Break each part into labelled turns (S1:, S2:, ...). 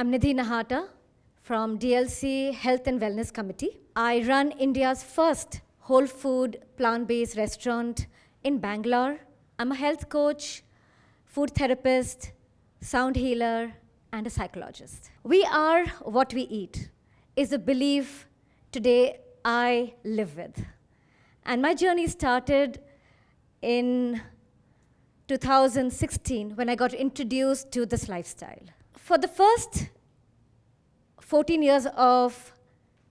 S1: I'm Nidhi Nahata from DLC Health and Wellness Committee. I run India's first whole food plant-based restaurant in Bangalore. I'm a health coach, food therapist, sound healer, and a psychologist. We are what we eat is a belief today I live with. And my journey started in 2016 when I got introduced to this lifestyle. For the first 14 years of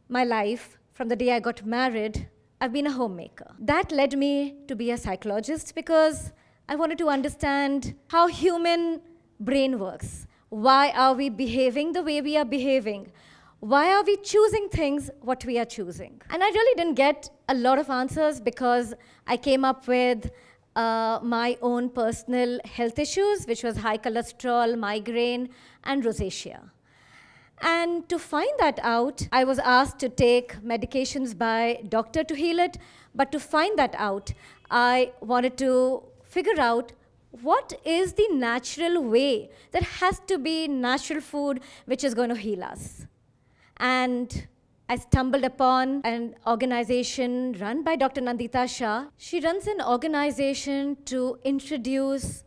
S1: my life, from the day I got married, I've been a homemaker. That led me to be a psychologist because I wanted to understand how human brain works. Why are we behaving the way we are behaving? Why are we choosing things what we are choosing? And I really didn't get a lot of answers because I came up with my own personal health issues, which was high cholesterol, migraine, and rosacea. And to find that out, I was asked to take medications by doctor to heal it. But to find that out, I wanted to figure out what is the natural way. There has to be natural food which is going to heal us. And I stumbled upon an organization run by Dr. Nandita Shah. She runs an organization to introduce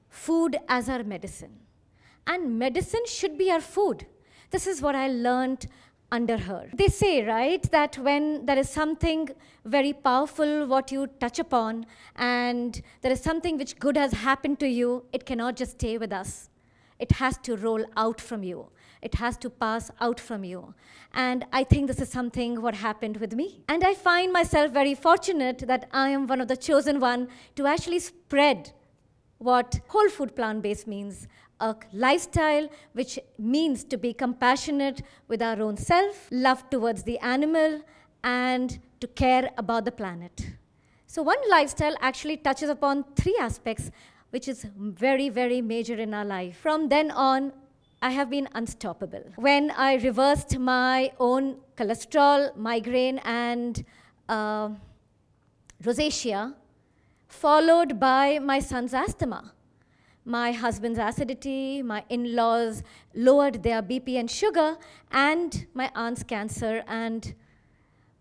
S1: food as our medicine. And medicine should be our food. This is what I learned under her. They say, right, that when there is something very powerful what you touch upon and there is something which good has happened to you, it cannot just stay with us. It has to roll out from you. It has to pass out from you. And I think this is something what happened with me. And I find myself very fortunate that I am one of the chosen one to actually spread what whole food plant-based means, a lifestyle which means to be compassionate with our own self, love towards the animal, and to care about the planet. So one lifestyle actually touches upon three aspects, which is very, very major in our life. From then on, I have been unstoppable. When I reversed my own cholesterol, migraine, and rosacea, followed by my son's asthma, my husband's acidity, my in-laws lowered their BP and sugar, and my aunt's cancer, and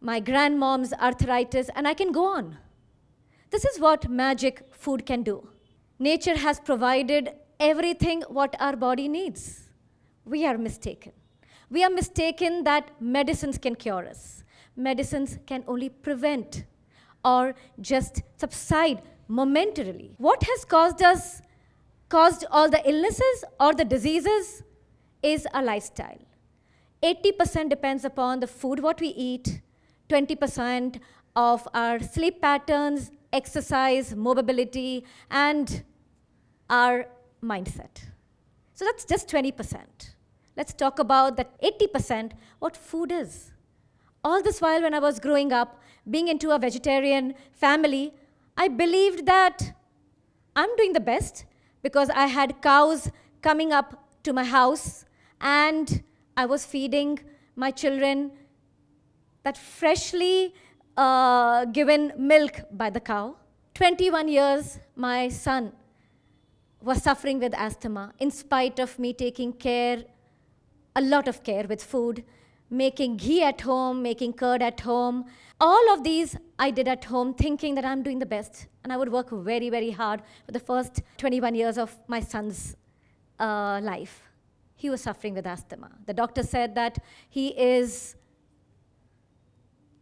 S1: my grandmom's arthritis, and I can go on. This is what magic food can do. Nature has provided everything what our body needs. We are mistaken. We are mistaken that medicines can cure us. Medicines can only prevent or just subside momentarily. What has caused all the illnesses or the diseases is our lifestyle. 80% depends upon the food what we eat, 20% of our sleep patterns, exercise, mobility, and our mindset. So that's just 20%. Let's talk about that 80%, what food is. All this while when I was growing up, being into a vegetarian family, I believed that I'm doing the best because I had cows coming up to my house and I was feeding my children that freshly given milk by the cow. 21 years, my son was suffering with asthma in spite of me taking care, a lot of care with food, making ghee at home, making curd at home. All of these I did at home thinking that I'm doing the best. And I would work very, very hard for the first 21 years of my son's life. He was suffering with asthma. The doctor said that he is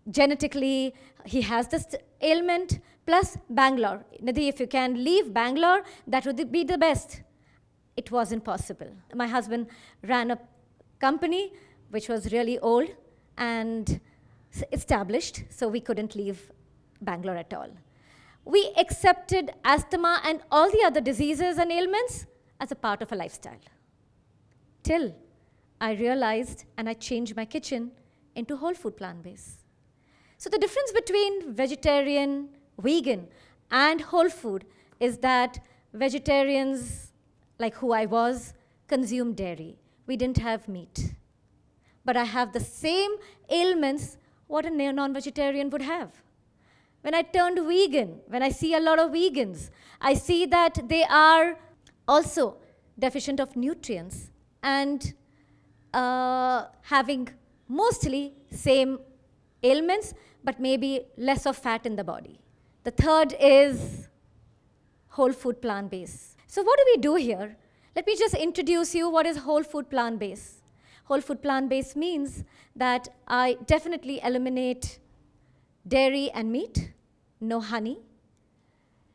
S1: genetically, he has this ailment, plus Bangalore. Nidhi, if you can leave Bangalore, that would be the best. It wasn't possible. My husband ran a company which was really old and established, so we couldn't leave Bangalore at all. We accepted asthma and all the other diseases and ailments as a part of a lifestyle. Till I realized and I changed my kitchen into whole food plant-based. So the difference between vegetarian, vegan, and whole food is that vegetarians, like who I was, consume dairy. We didn't have meat. But I have the same ailments what a non-vegetarian would have. When I turned vegan, when I see a lot of vegans, I see that they are also deficient of nutrients. And having mostly same ailments, but maybe less of fat in the body. The third is whole food plant-based. So what do we do here? Let me just introduce you what is whole food plant-based. Whole food plant-based means that I definitely eliminate dairy and meat, no honey,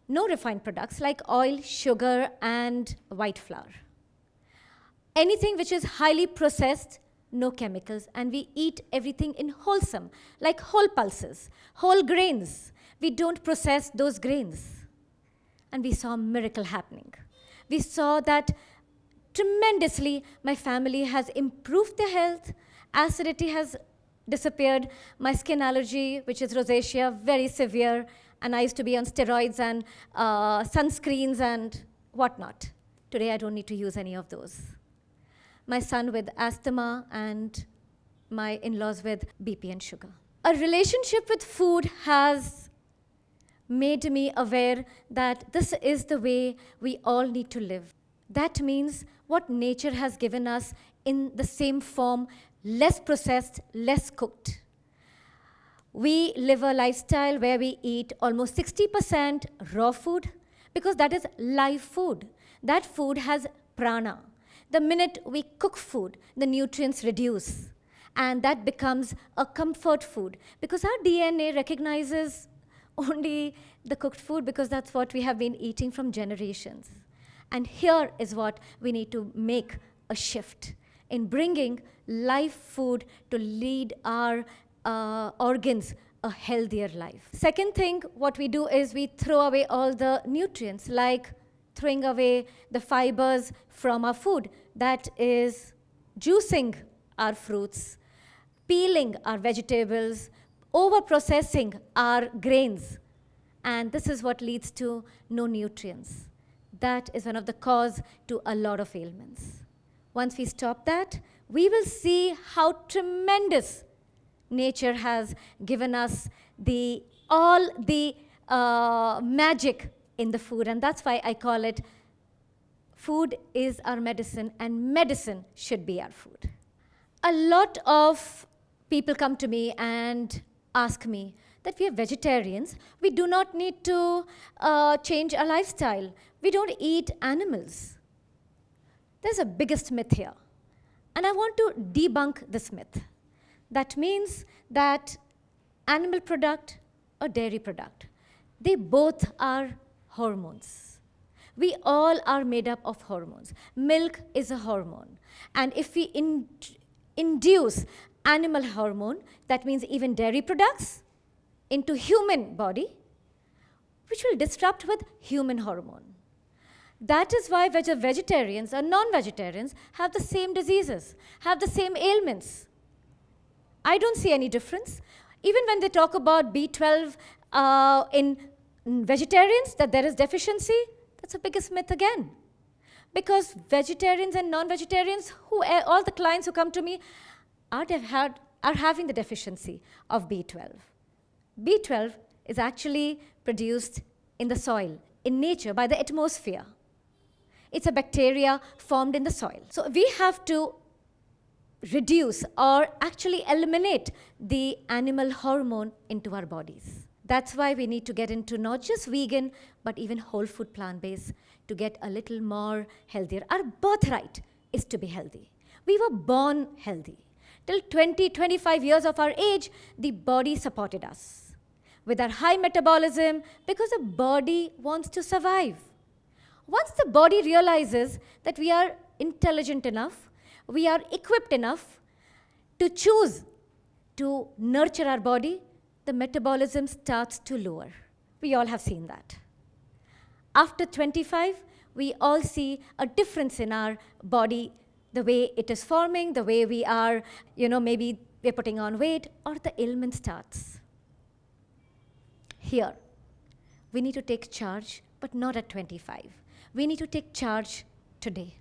S1: no refined products like oil, sugar, and white flour. Anything which is highly processed, no chemicals, and we eat everything in wholesome, like whole pulses, whole grains. We don't process those grains. And we saw a miracle happening. We saw that tremendously my family has improved their health, acidity has disappeared, my skin allergy, which is rosacea, very severe, and I used to be on steroids and sunscreens and whatnot. Today I don't need to use any of those. My son with asthma and my in-laws with BP and sugar. A relationship with food has made me aware that this is the way we all need to live. That means what nature has given us in the same form, less processed, less cooked. We live a lifestyle where we eat almost 60% raw food because that is live food. That food has prana. The minute we cook food, the nutrients reduce. And that becomes a comfort food because our DNA recognizes only the cooked food because that's what we have been eating from generations. And here is what we need to make a shift in bringing live food to lead our organs a healthier life. Second thing, what we do is we throw away all the nutrients, like throwing away the fibers from our food. That is juicing our fruits, peeling our vegetables, over-processing our grains. And this is what leads to no nutrients. That is one of the cause to a lot of ailments. Once we stop that, we will see how tremendous nature has given us all the magic in the food. And that's why I call it food is our medicine and medicine should be our food. A lot of people come to me and ask me that we are vegetarians. We do not need to change our lifestyle. We don't eat animals. There's a biggest myth here. And I want to debunk this myth. That means that animal product or dairy product, they both are hormones. We all are made up of hormones. Milk is a hormone. And if we induce animal hormone, that means even dairy products, into human body, which will disrupt with human hormone. That is why vegetarians or non-vegetarians have the same diseases, have the same ailments. I don't see any difference. Even when they talk about B12 in vegetarians, that there is deficiency, that's the biggest myth again. Because vegetarians and non-vegetarians, all the clients who come to me are having the deficiency of B12. B12 is actually produced in the soil, in nature, by the atmosphere. It's a bacteria formed in the soil. So we have to reduce or actually eliminate the animal hormone into our bodies. That's why we need to get into not just vegan, but even whole food plant-based to get a little more healthier. Our birthright is to be healthy. We were born healthy. Till 20, 25 years of our age, the body supported us with our high metabolism because the body wants to survive. Once the body realizes that we are intelligent enough, we are equipped enough to choose to nurture our body, the metabolism starts to lower. We all have seen that. After 25, we all see a difference in our body, the way it is forming, the way we are, maybe we're putting on weight, or the ailment starts. Here, we need to take charge, but not at 25. We need to take charge today.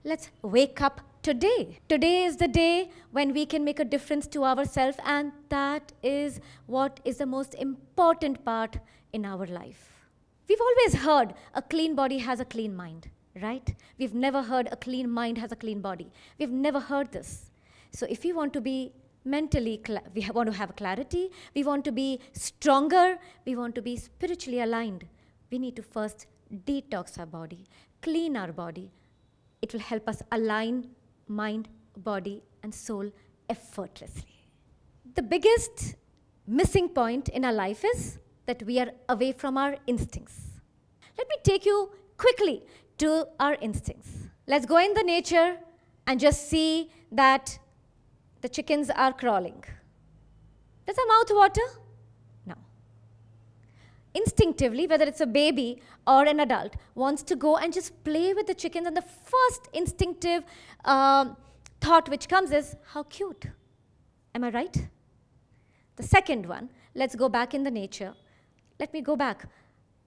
S1: Let's wake up today. Today is the day when we can make a difference to ourselves, and that is what is the most important part in our life. We've always heard a clean body has a clean mind, right? We've never heard a clean mind has a clean body. We've never heard this. So if we want to be mentally, we want to have clarity, we want to be stronger, we want to be spiritually aligned, we need to first detox our body, clean our body. It will help us align mind, body, and soul effortlessly. The biggest missing point in our life is that we are away from our instincts. Let me take you quickly to our instincts. Let's go in the nature and just see that the chickens are crawling. Does our mouth water? No. Instinctively, whether it's a baby or an adult, wants to go and just play with the chickens, and the first instinctive thought which comes is, how cute. Am I right? The second one, let's go back in the nature. Let me go back.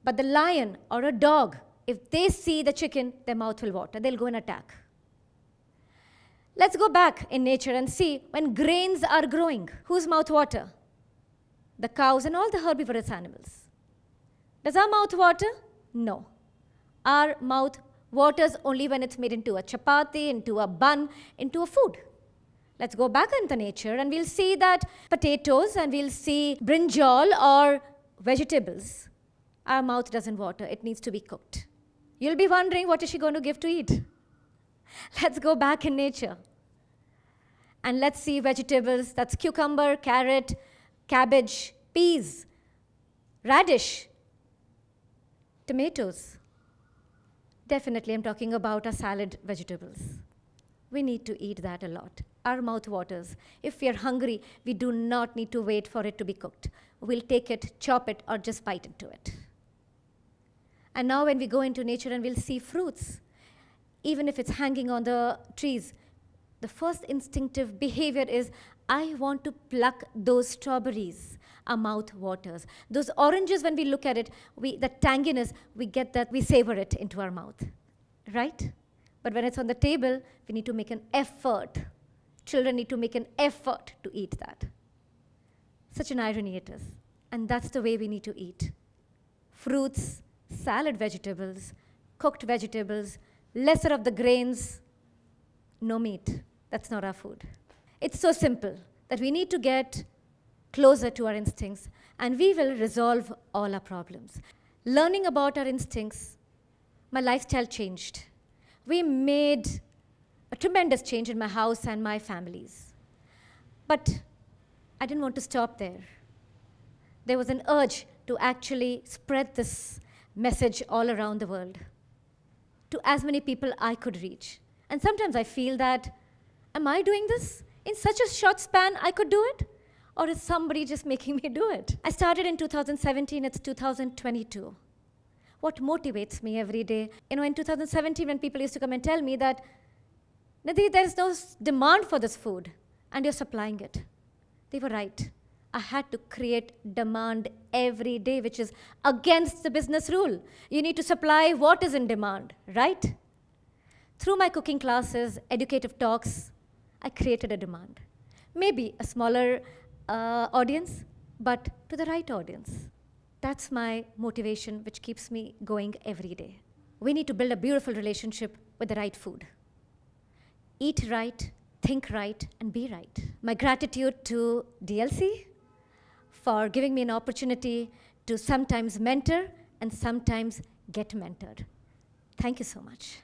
S1: But the lion or a dog, if they see the chicken, their mouth will water. They'll go and attack. Let's go back in nature and see when grains are growing, whose mouth water? The cows and all the herbivorous animals. Does our mouth water? No. Our mouth waters only when it's made into a chapati, into a bun, into a food. Let's go back into nature and we'll see that potatoes and we'll see brinjal or vegetables. Our mouth doesn't water. It needs to be cooked. You'll be wondering, what is she going to give to eat? Let's go back in nature. And let's see vegetables. That's cucumber, carrot, cabbage, peas, radish, tomatoes. Definitely, I'm talking about our salad vegetables. We need to eat that a lot. Our mouth waters. If we are hungry, we do not need to wait for it to be cooked. We'll take it, chop it, or just bite into it. And now when we go into nature and we'll see fruits, even if it's hanging on the trees, the first instinctive behavior is, I want to pluck those strawberries. Our mouth waters. Those oranges, when we look at it, the tanginess, we get that, we savor it into our mouth, right? But when it's on the table, we need to make an effort. Children need to make an effort to eat that. Such an irony it is. And that's the way we need to eat. Fruits, salad vegetables, cooked vegetables, lesser of the grains, no meat. That's not our food. It's so simple that we need to get closer to our instincts, and we will resolve all our problems. Learning about our instincts, my lifestyle changed. We made a tremendous change in my house and my families. But I didn't want to stop there. There was an urge to actually spread this message all around the world to as many people I could reach. And sometimes I feel that, am I doing this? In such a short span, I could do it? Or is somebody just making me do it? I started in 2017, it's 2022. What motivates me every day? In 2017, when people used to come and tell me that, Nidhi, there is no demand for this food, and you're supplying it. They were right. I had to create demand every day, which is against the business rule. You need to supply what is in demand, right? Through my cooking classes, educative talks, I created a demand. Maybe a smaller audience, but to the right audience. That's my motivation, which keeps me going every day. We need to build a beautiful relationship with the right food. Eat right, think right, and be right. My gratitude to DLC for giving me an opportunity to sometimes mentor and sometimes get mentored. Thank you so much.